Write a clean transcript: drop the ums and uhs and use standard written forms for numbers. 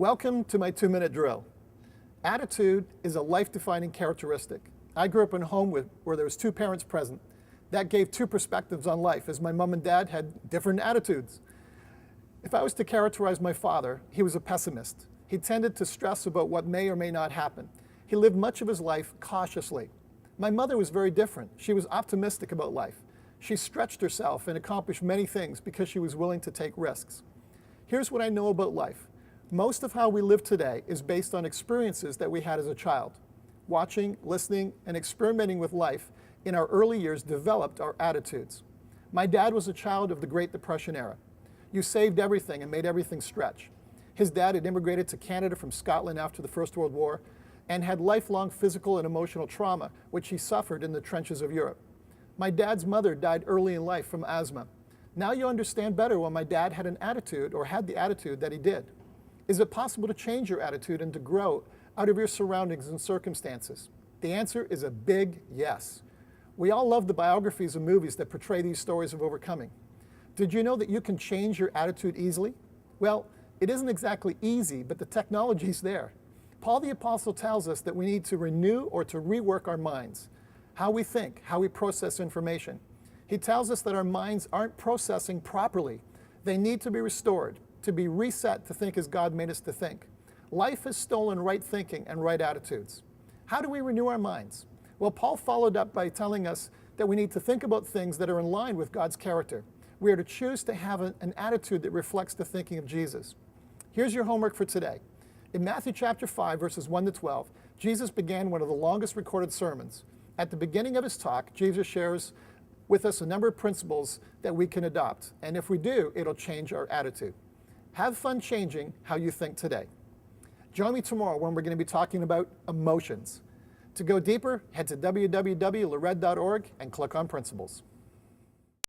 Welcome to my 2-minute drill. Attitude is a life-defining characteristic. I grew up in a home where there was 2 parents present. That gave 2 perspectives on life, as my mom and dad had different attitudes. If I was to characterize my father, he was a pessimist. He tended to stress about what may or may not happen. He lived much of his life cautiously. My mother was very different. She was optimistic about life. She stretched herself and accomplished many things because she was willing to take risks. Here's what I know about life. Most of how we live today is based on experiences that we had as a child. Watching, listening, and experimenting with life in our early years developed our attitudes. My dad was a child of the Great Depression era. You saved everything and made everything stretch. His dad had immigrated to Canada from Scotland after the First World War and had lifelong physical and emotional trauma, which he suffered in the trenches of Europe. My dad's mother died early in life from asthma. Now you understand better why my dad had an attitude, or had the attitude that he did. Is it possible to change your attitude and to grow out of your surroundings and circumstances? The answer is a big yes. We all love the biographies and movies that portray these stories of overcoming. Did you know that you can change your attitude easily? Well, it isn't exactly easy, but the technology's there. Paul the Apostle tells us that we need to renew or to rework our minds, how we think, how we process information. He tells us that our minds aren't processing properly. They need to be restored, to be reset to think as God made us to think. Life has stolen right thinking and right attitudes. How do we renew our minds? Well, Paul followed up by telling us that we need to think about things that are in line with God's character. We are to choose to have an attitude that reflects the thinking of Jesus. Here's your homework for today. In Matthew chapter 5, verses 1 to 12, Jesus began one of the longest recorded sermons. At the beginning of his talk, Jesus shares with us a number of principles that we can adopt. And if we do, it'll change our attitude. Have fun changing how you think today. Join me tomorrow when we're going to be talking about emotions. To go deeper, head to www.lored.org and click on Principles.